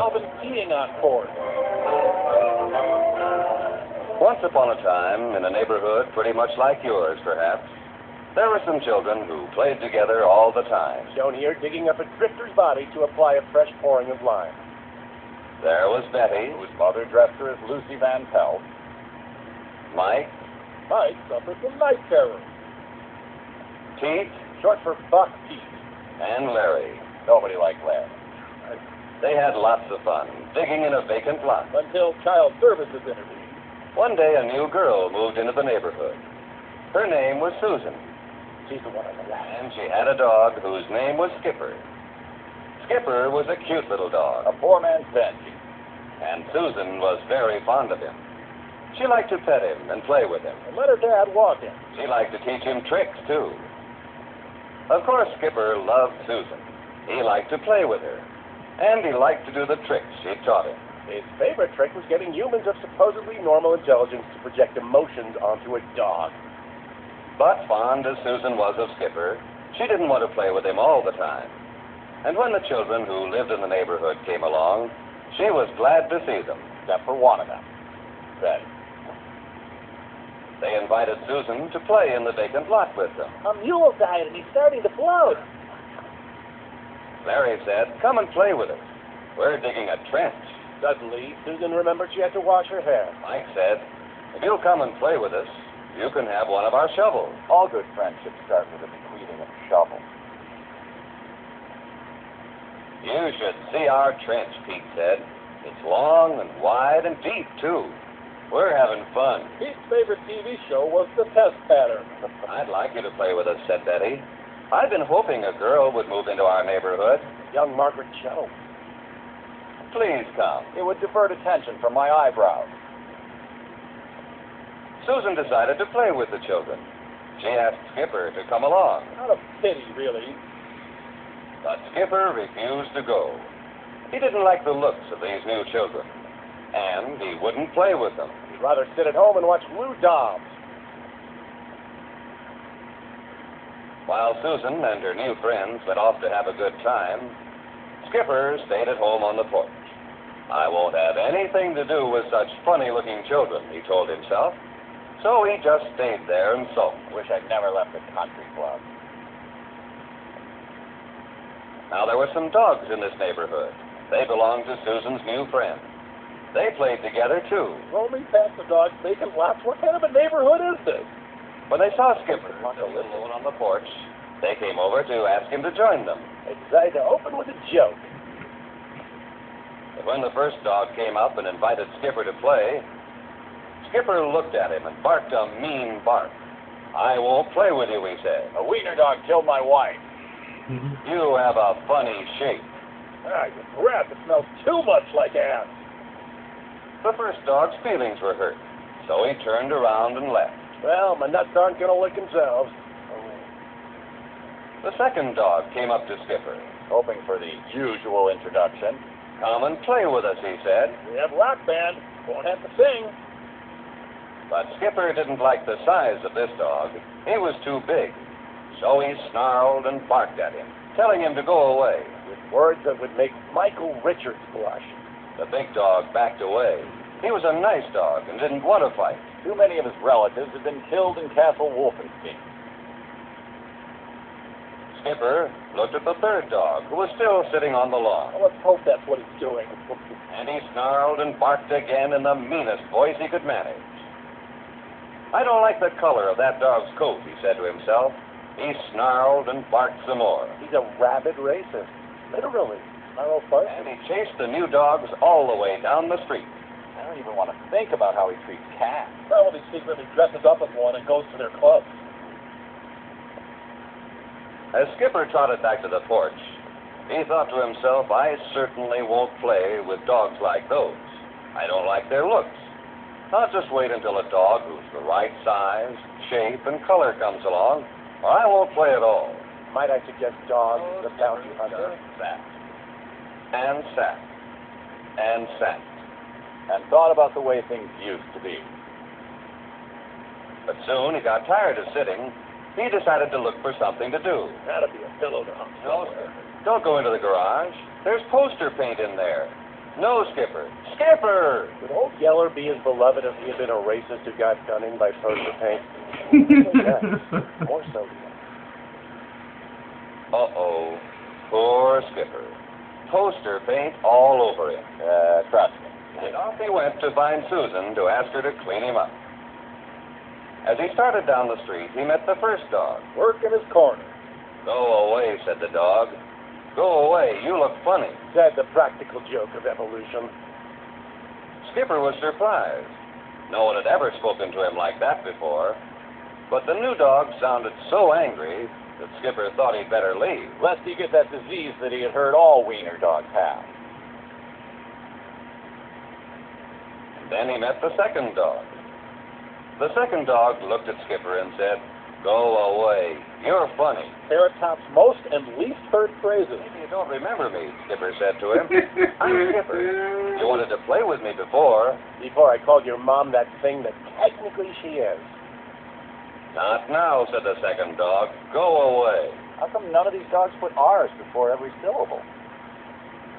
all been peeing on board. Once upon a time, in a neighborhood pretty much like yours, perhaps, there were some children who played together all the time. Shown here digging up a drifter's body to apply a fresh pouring of lime. There was Betty, Whose mother dressed her as Lucy Van Pelt. Mike, Mike suffered from night terror. Pete, Short for Buck Pete. and Larry. Nobody liked Larry. They had lots of fun digging in a vacant lot. Until child services intervened. One day, a new girl moved into the neighborhood. Her name was Susan, She's the one on the left. and she had a dog whose name was Skipper. Skipper was a cute little dog, A poor man's Benji. and Susan was very fond of him. She liked to pet him and play with him. And let her dad walk him. She liked to teach him tricks, too. Of course, Skipper loved Susan. He liked to play with her, and he liked to do the tricks she taught him. His favorite trick was getting humans of supposedly normal intelligence to project emotions onto a dog. But fond as Susan was of Skipper, she didn't want to play with him all the time. And when the children who lived in the neighborhood came along, she was glad to see them. Except for one of them. Betty. They invited Susan to play in the vacant lot with them. A mule died and he's starting to float. Larry said, "Come and play with us. We're digging a trench." Suddenly, Susan remembered she had to wash her hair. Mike said, "If you'll come and play with us, you can have one of our shovels." All good friendships start with a bequeathing of a shovel. "You should see our trench," Pete said. "It's long and wide and deep, too. We're having fun." Pete's favorite TV show was The Test Pattern. "I'd like you to play with us," said Betty. "I've been hoping a girl would move into our neighborhood." Young Margaret Cho. "Please come." It would divert attention from my eyebrows. Susan decided to play with the children. She asked Skipper to come along, Out of pity, really. but Skipper refused to go. He didn't like the looks of these new children, and he wouldn't play with them. He'd rather sit at home and watch Lou Dobbs. While Susan and her new friends went off to have a good time, Skipper stayed at home on the porch. "I won't have anything to do with such funny-looking children," he told himself. So he just stayed there and sulked. Wish I'd never left the country club. Now, there were some dogs in this neighborhood. They belonged to Susan's new friend. They played together, too. Roaming past the dog's vacant lots. What kind of a neighborhood is this? When they saw Skipper still alone on the porch, they came over to ask him to join them. I decided to open with a joke. But when the first dog came up and invited Skipper to play, Skipper looked at him and barked a mean bark. "I won't play with you," he said. A wiener dog killed my wife. "You have a funny shape." Ah, you breath. It smells too much like ass. The first dog's feelings were hurt, so he turned around and left. Well, my nuts aren't going to lick themselves. The second dog came up to Skipper. Hoping for the usual introduction. "Come and play with us," he said. We have rock band. Won't have to sing. But Skipper didn't like the size of this dog. He was too big. So he snarled and barked at him, telling him to go away. With words that would make Michael Richards blush. The big dog backed away. He was a nice dog and didn't want to fight. Too many of his relatives had been killed in Castle Wolfenstein. Skipper looked at the third dog, who was still sitting on the lawn. Well, let's hope that's what he's doing. And he snarled and barked again in the meanest voice he could manage. "I don't like the color of that dog's coat," he said to himself. He snarled and barked some more. He's a rabid racist. Literally. Snarl first. And he chased the new dogs all the way down the street. I don't even want to think about how he treats cats. Well, he secretly dresses up as one and goes to their clubs. As Skipper trotted back to the porch, he thought to himself, "I certainly won't play with dogs like those. I don't like their looks. I'll just wait until a dog who's the right size, shape, and color comes along, or I won't play at all." Might I suggest Dog, the bounty hunter? Sat. And sat. And sat. And thought about the way things used to be. But soon he got tired of sitting. He decided to look for something to do. That'll be a pillow to hump somewhere. Don't go into the garage. There's poster paint in there. No, Skipper. Skipper! Would old Yeller be as beloved if he had been a racist who got done in by poster paint? Yes, more so. Uh-oh. Poor Skipper. Poster paint all over him. Trust me. And off he went to find Susan to ask her to clean him up. As he started down the street, he met the first dog. Work in his corner, Go away, said the dog. Go away. You look funny. said the practical joke of evolution. Skipper was surprised. No one had ever spoken to him like that before. But the new dog sounded so angry that Skipper thought he'd better leave. Lest he get that disease that he had heard all wiener dogs have. Then he met the second dog. The second dog looked at Skipper and said, Go away. You're funny. Parrot Top's most and least heard phrases. Maybe you don't remember me, Skipper said to him. I'm Skipper. You wanted to play with me before. Before I called your mom that thing that technically she is. Not now, said the second dog. Go away. How come none of these dogs put R's before every syllable?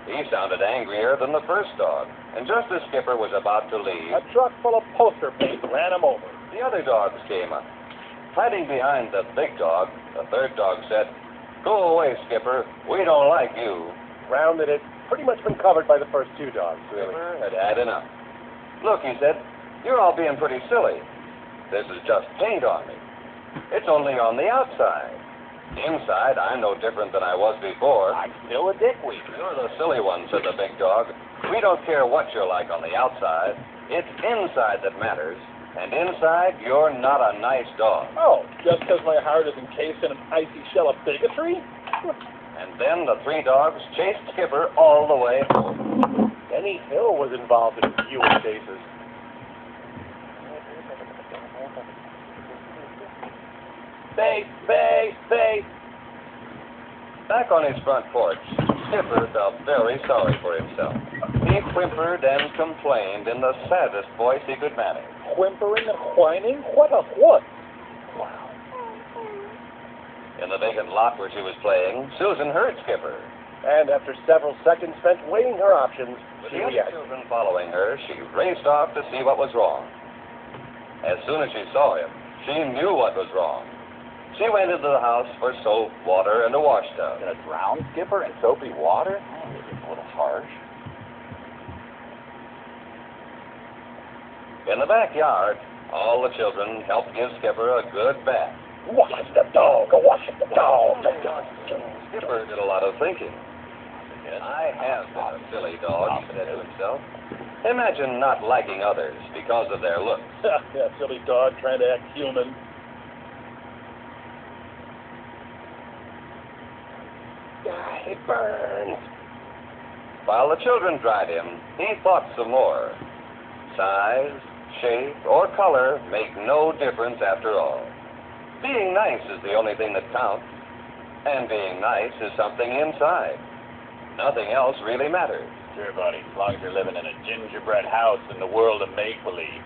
He sounded angrier than the first dog. And just as Skipper was about to leave, A truck full of poster paint ran him over. the other dogs came up. Hiding behind the big dog, the third dog said, Go away, Skipper. We don't like you. Round that had pretty much been covered by the first two dogs, really. Skipper had had enough. Look, he said, you're all being pretty silly. This is just paint on me. It's only on the outside. Inside, I'm no different than I was before. I'm still a dickweed. You're the silly one, said the big dog. We don't care what you're like on the outside. It's inside that matters. And inside, you're not a nice dog. Oh, just because my heart is encased in an icy shell of bigotry? And then the three dogs chased Skipper all the way home. Benny Hill was involved in fewer cases. Space, space, space. Back on his front porch, Skipper felt very sorry for himself. He whimpered and complained in the saddest voice he could manage. Whimpering and whining? What a what? In the vacant lot where she was playing, Susan heard Skipper. And after several seconds spent weighing her options, With she the other reacted. children following her, she raced off to see what was wrong. As soon as she saw him, she knew what was wrong. She went into the house for soap, water, and a wash tub. Gonna drown Skipper in soapy water? It's a little harsh. In the backyard, all the children helped give Skipper a good bath. Wash the dog, wash the dog. Skipper did a lot of thinking. I have been a silly dog, he said to himself. Imagine not liking others because of their looks. Yeah, silly dog trying to act human. It burns. While the children dried him, he thought some more. Size, shape, or color make no difference after all. Being nice is the only thing that counts. And being nice is something inside. Nothing else really matters. Sure, buddy, as long as you're living in a gingerbread house in the world of make-believe.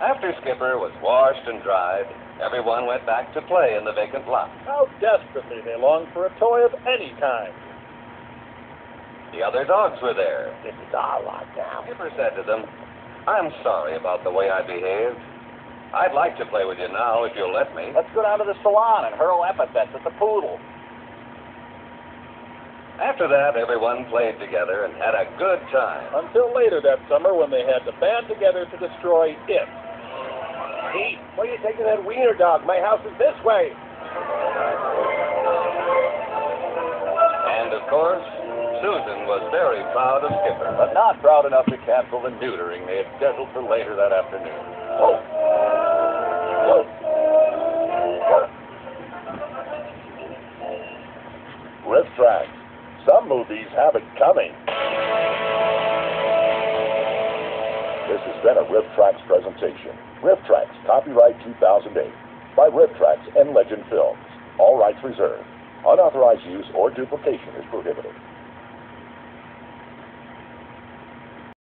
After Skipper was washed and dried, everyone went back to play in the vacant lot. How desperately they longed for a toy of any kind. The other dogs were there. This is our lot now. Skipper said to them, I'm sorry about the way I behaved. I'd like to play with you now if you'll let me. Let's go down to the salon and hurl epithets at the poodle. After that, everyone played together and had a good time. Until later that summer when they had to band together to destroy it. Pete, what are you taking that wiener dog? My house is this way. And of course, Susan was very proud of Skipper. But not proud enough to cancel the neutering they had scheduled for later that afternoon. Oh. Riff Tracks. Some movies have it coming. This has been a Riff Tracks presentation. Riff Tracks, copyright 2008, by Riff Tracks and Legend Films. All rights reserved. Unauthorized use or duplication is prohibited.